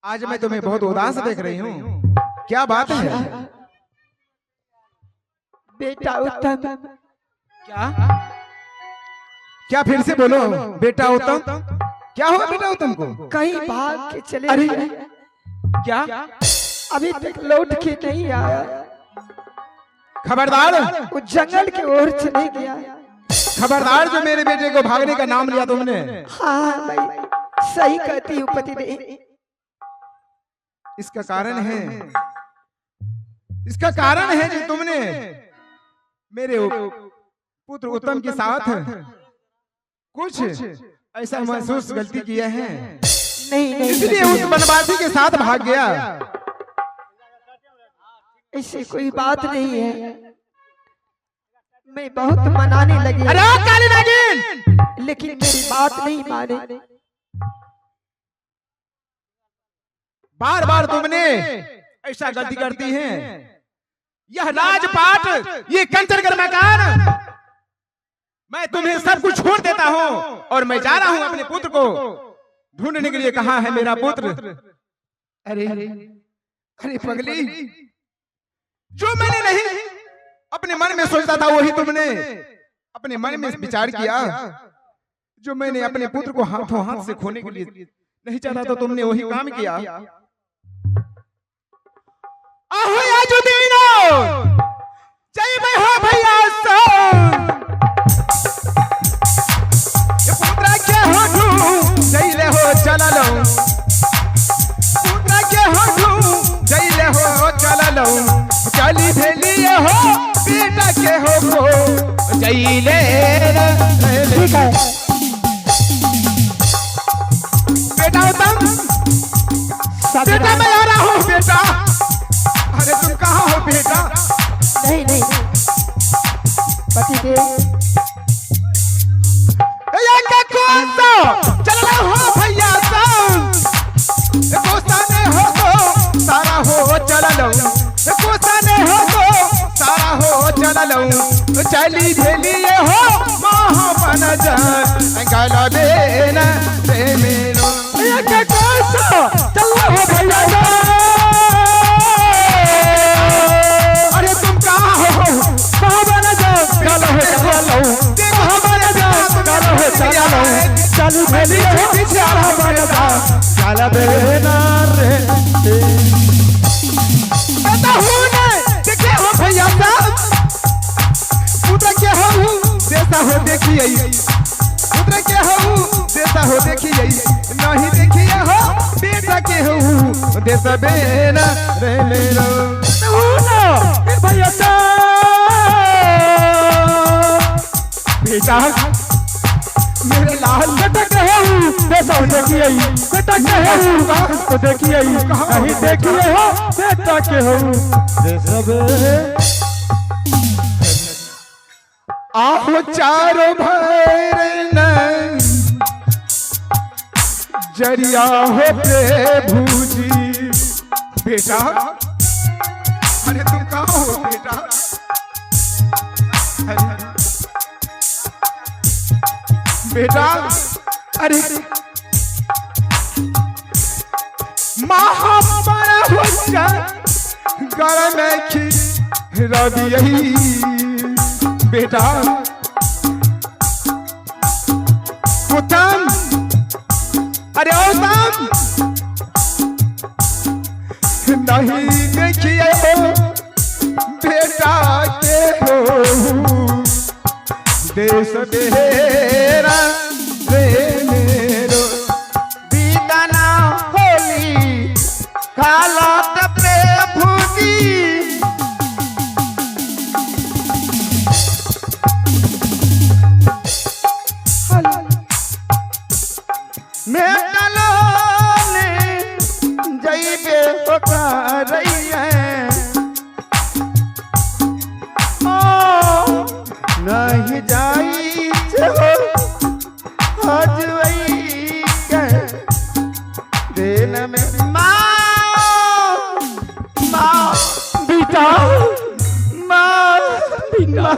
आज मैं तुम्हें बहुत उदास देख रही हूँ, क्या बात है? बेटा उत्तम। क्या क्या फिर से बोलो। बेटा उत्तम, क्या हुआ बेटा उत्तम को? कहीं भाग के चले अरे गए। क्या? अभी तक लौट के नहीं आया। खबरदार, वो जंगल की ओर चले गया। खबरदार, जो मेरे बेटे को भागने का नाम लिया तुमने। हाँ भाई, सही कहती हूँ पतिदेव। इसका कारण है, इसका कारण है कि तुमने मेरे पुत्र उत्तम के साथ कुछ ऐसा महसूस गलती किया है, नहीं इसलिए उस वनवासी के साथ भाग गया। ऐसी कोई बात नहीं है। मैं बहुत मनाने लगी, अरे काली नागिन, लेकिन मेरी बात नहीं माने। बार बार तुमने ऐसा गलती करती हैं। यह राजपाट, ये कंचनगर मकान, मैं तुम्हें सब कुछ छोड़ देता हूँ और मैं जा रहा हूँ अपने पुत्र को ढूंढने के लिए। कहाँ है मेरा पुत्र? अरे अरे पगली, जो मैंने नहीं अपने मन में सोचता था वही तुमने अपने मन में विचार किया। जो मैंने अपने पुत्र को हाथों हाथ से खोने के लिए नहीं चाहता तो तुमने वही काम किया। आहो याजुदीनो, जय मैं हो भैया सो, ये पुत्र के होठू जय ले हो चला लो, पुत्र के होठू जय ले हो चला लो, चली भेलिए हो बेटा के हो को जय ले। ठीक है बेटा उत्तम, बेटा मैं आ रहा हूँ बेटा। अरे तुम कहाँ हो बेटा? नहीं पतिदेव, चल रहा हो भैया गोस्ताने हो तो सारा हो चल लो, गोस्ताने हो तो सारा हो चल लो, चली भेलिए हो महापन गल देना रे मेरो। चल रहा हो भैया। अरे तुम कहाँ हो? कहाँ बना जाओ? चलो हो चलो, कहाँ बना जाओ? चलो हो चलो, चल भेली पीछे आ रहा बना जाओ, चल बेना रे। बेटा हूँ ने देखे हो भैया साहब, पुत्र के हो देता हो देखिए, पुत्र के हो देता हो देखिए, नहीं देखिए हो बेटा के हो देता बेना रे मेरो। भैया बेटा मेरे लाल बेटा कहे बेटा देखिए, बेटा कहे तो देखिए, नहीं देखिए हो बेटा के हो। आहो चारों भैरन जरिया हो प्रभु जी। बेटा अरे तुम कहाँ हो बेटा? बेटा अरे महाबड़ा होगा घर में खीरा दियही बेटा। उत्तम, अरे उत्तम नहीं देखिए हो बेटा के हो देश तेरा रे मेरो। बीतना होली कालत प्रभु जी, मेटलो ने जइबे होकर रही है, नहीं जाई हो आज वही के दिन में। माँ बेटा, माँ बेटा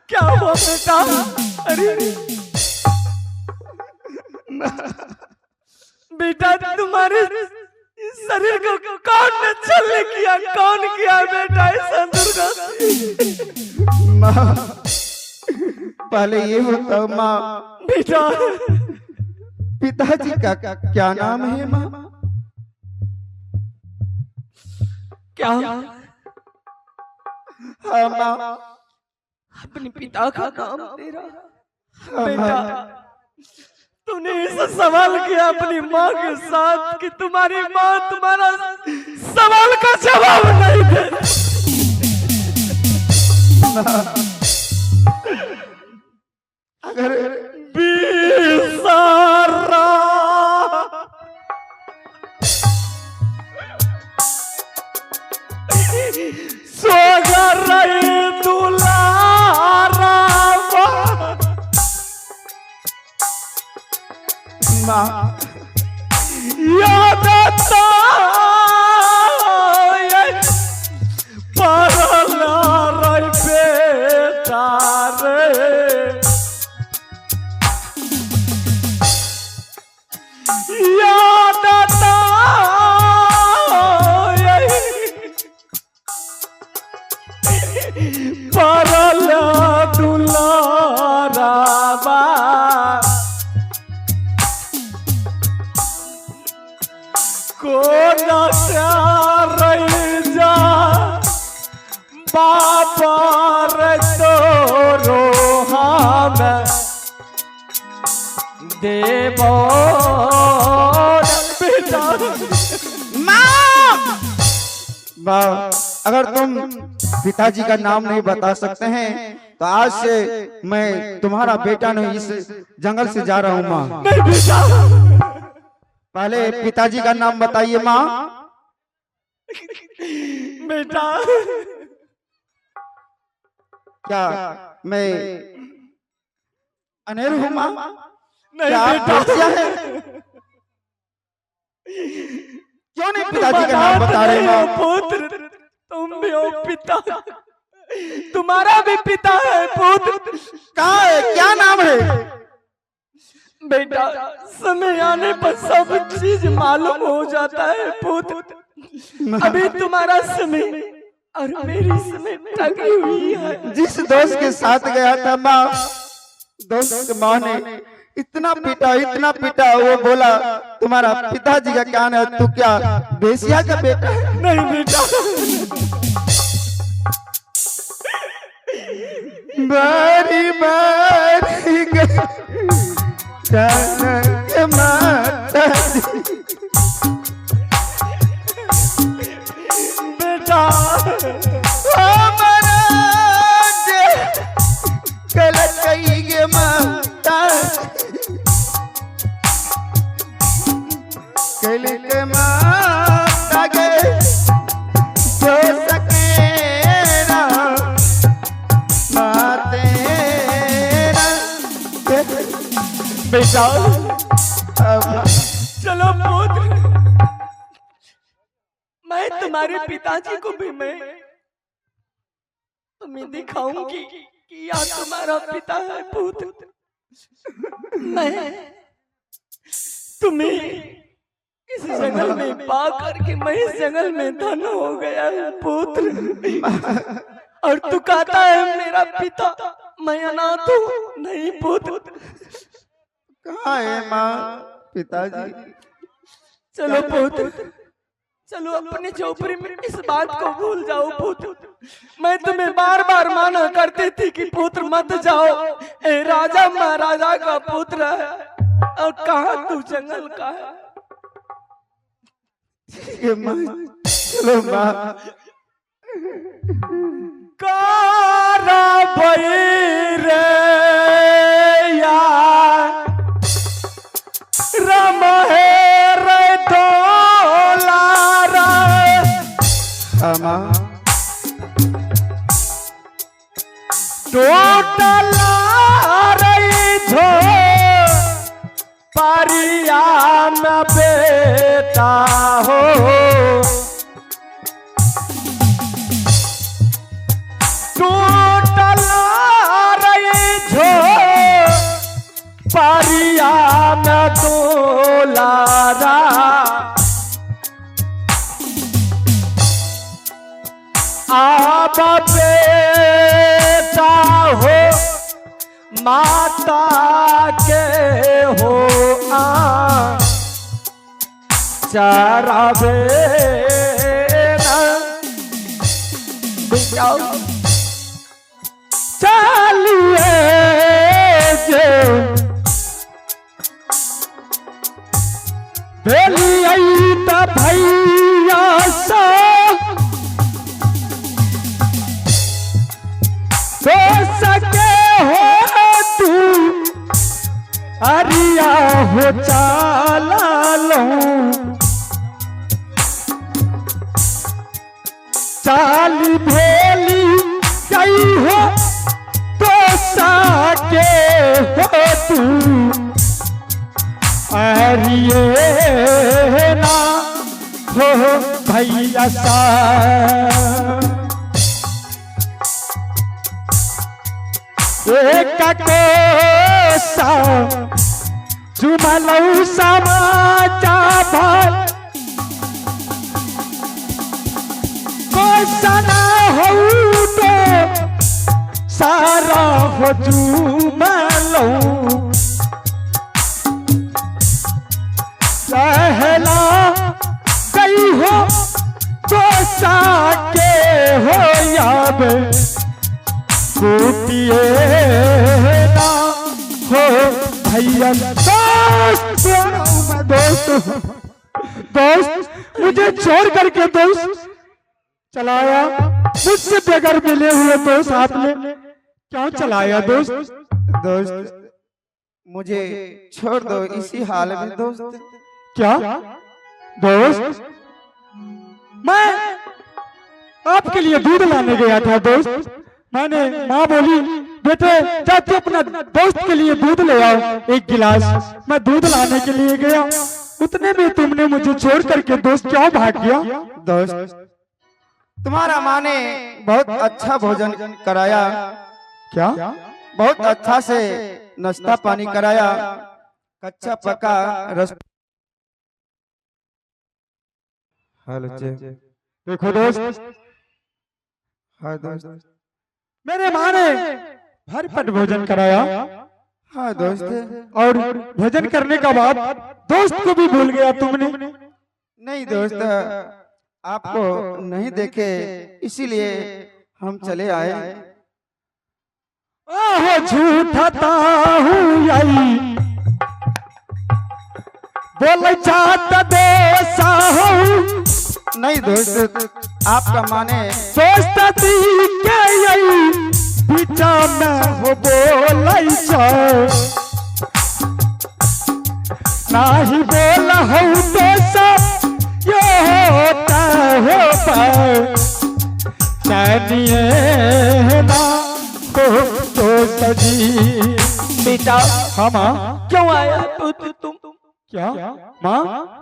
क्या हुआ बेटा? अरे बेटा तुम्हारे शरीर को कौन ने छल किया, कौन किया बेटा ऐसा दुर्गा? माँ पहले ये बताओ माँ, बेटा पिताजी का क्या नाम है माँ? क्या? हाँ माँ, अपने पिता का नाम तेरा? हाँ बेटा माँ। तूने ऐसा सवाल किया अपनी माँ के साथ कि तुम्हारी माँ तुम्हारा सवाल का जवाब नहीं दे। अगर बिसारा सोगर दुलारा माँ, याद आता परला रे बेटा रे, याद आता परला दुलारा बा, कोना रही जा बाबा रे तोरो हम देवो बेटा। माँ अगर तुम पिताजी का नाम नहीं बता सकते हैं तो आज से मैं तुम्हारा बेटा नहीं, इस जंगल से जा रहा हूँ माँ। नहीं बेटा, पहले पिताजी का नाम बताइए माँ। बेटा क्या मैं अनेर हूँ माँ? नहीं क्या आप बेटा, बेटियां हैं? क्यों नहीं पिताजी का नाम बता रहे माँ? पुत्र तुम भी हो पिता, तुम्हारा भी पिता है पुत्र। कहाँ है, क्या नाम है? बेटा समय आने पर सब चीज मालूम हो जाता है पुत्र, अभी तुम्हारा समय और मेरी समय टकी हुई है। जिस दोस्त के साथ गया था माँ, दोस्त की माँ ने इतना पीटा, वो बोला तुम्हारा पिताजी का क्या नाम है? तू क्या बेसिया का बेटा है? नहीं बेटा, बारी बारी जनक माता बेटा हमारा कल कही गे माता, कल के माता गे जो सकेरा माते बेटा चलो पुत्र, मैं तुम्हारे पिताजी को भी मैं तुम्हें दिखाऊंगी कि यह तुम्हारा पिता है पुत्र। मैं तुम्हें इस जंगल में पा करके मैं इस जंगल में धन हो गया है पुत्र, और तू कहता है मेरा पिता, मैं अनाथ हूँ। नहीं पुत्र, कहाँ है माँ पिताजी? चलो पुत्र, चलो अपने झोपड़ी में इस बात को भूल जाओ पुत्र। मैं तुम्हें बार बार माना करती थी कि पुत्र मत जाओ, ए राजा महाराजा का पुत्र है, और कहाँ तू जंगल का है। ठीक है माँ, चलो माँ। कारा रे यार रम है रे दोलारा, माँ टोटला रही झो परिया में बेटा हो, टोटला रही झो परिया में दोलारा, बेटा हो माता के हो चरावे चलिए जे भेलिए त भैया सा तो सके हो तू अरिया हो चाला लो चाली भेली गई हो तो सके हो तू अरिए ना हो भैया सा एक कोसा जुमलौ समाचा भर कोसा ना हो तो सारा हो जुमलौ सहला गई हो कोसा के हो याद गोपिए ना हो भैया दोस्त मुझे छोड़ करके दोस्त चलाया मुझसे बगैर मिले हुए दोस्त आपने क्यों चलाया दोस्त मुझे छोड़ दो इसी हाल में दोस्त। क्या दोस्त मैं आपके लिए दूध लाने गया था दोस्त मैंने माँ बोली बेटे जा तू अपना दोस्त के लिए दूध ले आओ एक गिलास मैं दूध लाने के लिए गया उतने में तुमने मुझे छोड़ करके दोस्त क्यों भाग गया दोस्त तुम्हारा माँ ने बहुत अच्छा भोजन कराया क्या बहुत अच्छा से नाश्ता पानी कराया कच्चा पका रस हेलो देखो दोस्त हाँ दोस्त मेरे माँ ने भरपेट भोजन कराया हाँ दोस्त और भोजन करने का बाद दोस्त को भी भूल गया तुमने नहीं दोस्त आपको नहीं देखे इसीलिए हम चले आए। आहो झूठता हूँ यही बोल जाता देसा हूँ नहीं दोस्त आपका माने दोस्ती के यही पीछा में हो बोल नाही बोल हूँ दोसा ये होता हो जानिए ना हो तो सजी बेटा हाँ माँ क्यों आया तुम क्या माँ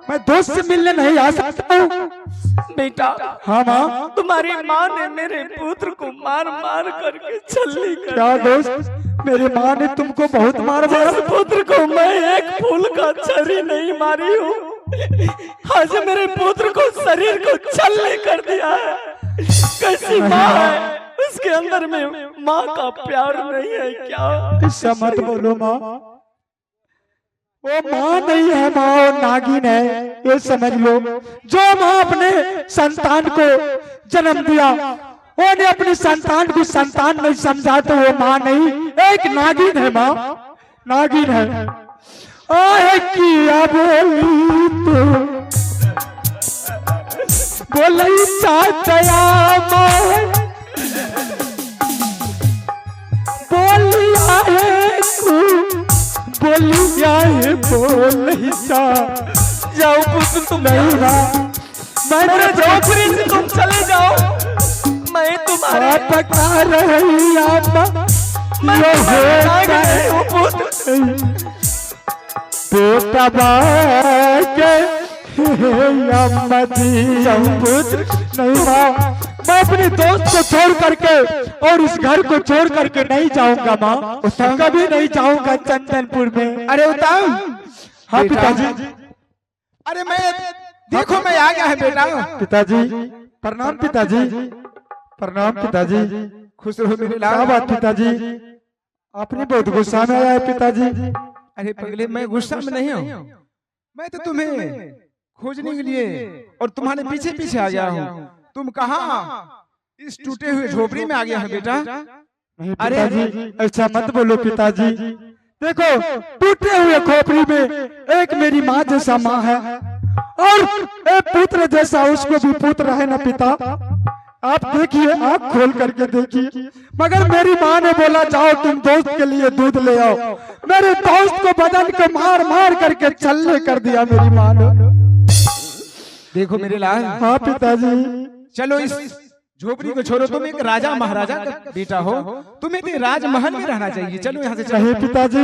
मैं दोस्त से मिलने नहीं आ सकता हूँ बेटा हाँ माँ तुम्हारी माँ ने मेरे पुत्र को मार मार करके छल्ली कर क्या दोस्त मेरी माँ ने तुमको बहुत मार मार पुत्र को मैं एक फूल का छरी नहीं मारी हूँ आज मेरे पुत्र को शरीर को छल्ली कर दिया है कैसी माँ है उसके अंदर में माँ का प्यार नहीं है क्या ऐसा मत बोलो माँ वो माँ नहीं है माँ और नागिन है ये समझ लो जो माँ अपने संतान को जन्म दिया वो ने अपनी संतान को संतान नहीं समझा तो वो माँ नहीं एक नागिन है माँ नागिन है आए किया बोली तो बोली चाचा माँ बोली आए बोली जाए बोली जाओ पुत्र तुम नहीं ना मैं झोपड़ी से तुम चले जाओ मैं तुम्हारे पका रही मैं बेटा बाके पुत्र नहीं माँ मैं अपने दोस्त को छोड़ करके और इस घर को छोड़ करके नहीं जाऊंगा माँ कभी नहीं जाऊंगा चंदनपुर में। अरे उत्तम हाँ पिताजी अरे मैं देखो मैं आ गया है बेटा। पिताजी प्रणाम पिताजी प्रणाम पिताजी। खुश रहो मेरे क्या लाल। बात पिताजी, आपने बहुत गुस्सा में आया है पिताजी। अरे पगले, मैं गुस्सा में नहीं हूँ। मैं तो तुम्हें खोजने के लिए और तुम्हारे पीछे पीछे आ गया हूँ। तुम कहाँ इस टूटे हुए झोपड़ी में आ गया है बेटा? नहीं पिताजी, ऐसा मत बोलो पिताजी। देखो, टूटे हुए खोपड़ी में एक मेरी माँ जैसा माँ है और एक पुत्र जैसा उसको भी पुत्र है ना पिता। आप देखिए, आँख खोल करके देखिए। मगर मेरी माँ ने बोला जाओ तुम दोस्त के लिए दूध ले आओ। मेरे दोस्त को बदन को मार मार करके छल्ले कर दिया मेरी माँ ने। देखो मेरे लाल। हाँ पिताजी। चलो इस झोपड़ी को छोड़ो, तुम एक राजा महाराजा का बेटा हो, तुम्हें तो राजमहल में रहना चाहिए। चलो यहाँ से चलो। नहीं पिताजी,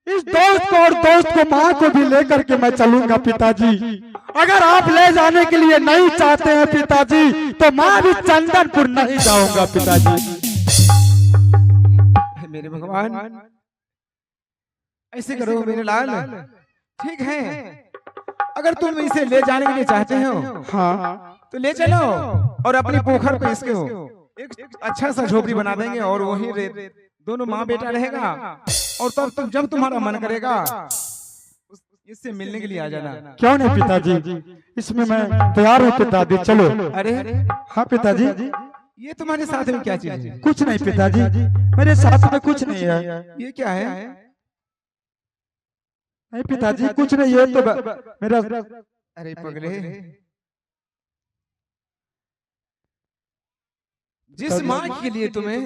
इस दोस्त को और दोस्त को माँ को भी लेकर के मैं चलूंगा पिताजी। अगर आप ले जाने के लिए नहीं चाहते हैं पिताजी तो मैं भी चंदनपुर नहीं जाऊंगा पिताजी। मेरे भगवान, ऐसे करो मेरे लाल। ठीक है, अगर तुम इसे ले जाने के लिए चाहते हो हाँ तो ले चलो और अपनी पोखर पे इसके एक अच्छा सा झोपड़ी बना देंगे और वही दोनों माँ बेटा रहेगा। और तब जब तुम्हारा मन करेगा इससे मिलने के लिए आ जाना। क्यों नहीं पिताजी, इसमें मैं तैयार हूँ पिताजी, चलो। अरे हाँ पिताजी। ये तुम्हारे साथ में क्या चीज है? कुछ नहीं पिताजी, मेरे साथ में कुछ नहीं है। ये क्या है? नहीं पिताजी, कुछ नहीं है तो मेरा। अरे पगले, जिस माँ के लिए तुम्हें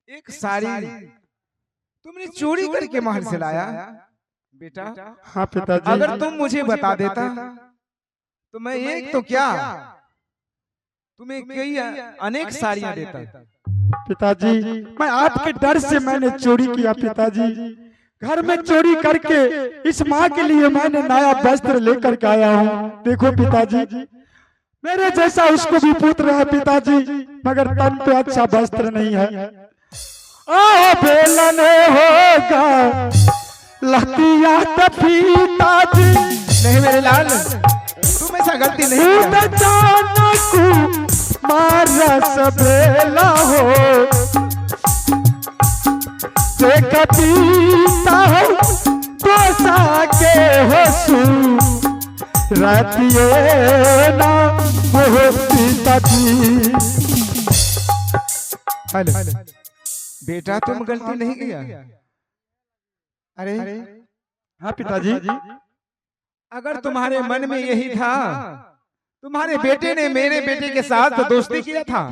एक साड़ी तुमने चोरी करके महल से लाया बेटा। हाँ पिताजी। अगर तुम मुझे बता देता तो मैं एक तो क्या तुम्हें कई अनेक साड़ियां देता। पिताजी, मैं आपके डर से मैंने चोरी किया पिताजी। घर में चोरी करके इस माँ के लिए मैंने नया वस्त्र लेकर के आया हूँ। देखो पिताजी, मेरे जैसा उसको भी पुत्र है पिताजी, मगर तन पे अच्छा वस्त्र नहीं है। आ बेलन होगा लतिया पिताजी। नहीं मेरे लाल, तुम ऐसा गलती नहीं किया। मारा सबेला हो पीता हो तो साके हो रातिए ना हो पिताजी। बेटा तुम गलती नहीं किया। अरे हाँ पिताजी, अगर तुम्हारे मन में यही था, तुम्हारे बेटे ने मेरे बेटे के साथ दोस्ती किया था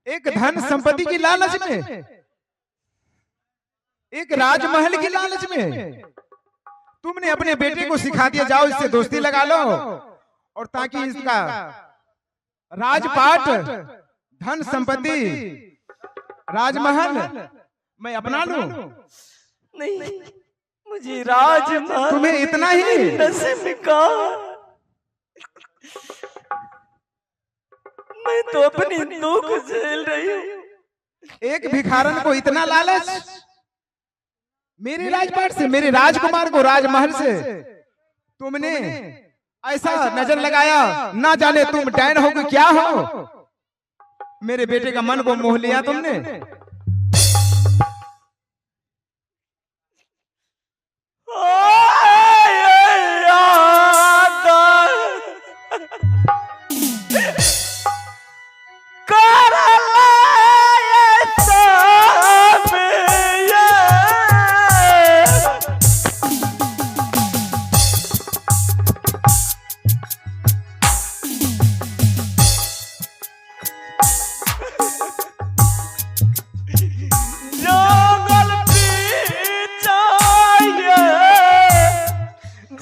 एक धन संपत्ति की लालच में, एक राजमहल की लालच में। तुमने अपने बेटे को सिखा दिया जाओ इससे दोस्ती लगा लो और ताकि इसका राजपाट, धन संपत्ति, राजमहल मैं अपना लूं। नहीं, मुझे राजमहल तुम्हें इतना ही नसीब का। मैं तो अपनी दुख झेल रही हूँ। एक भिखारन को इतना लालच, मेरे राजपाट से, मेरे राजकुमार को राजमहल से तुमने ऐसा नजर लगाया, ना जाने तुम डैन हो कि क्या हो। मेरे बेटे का मन को मोह लिया तुमने।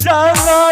जंगल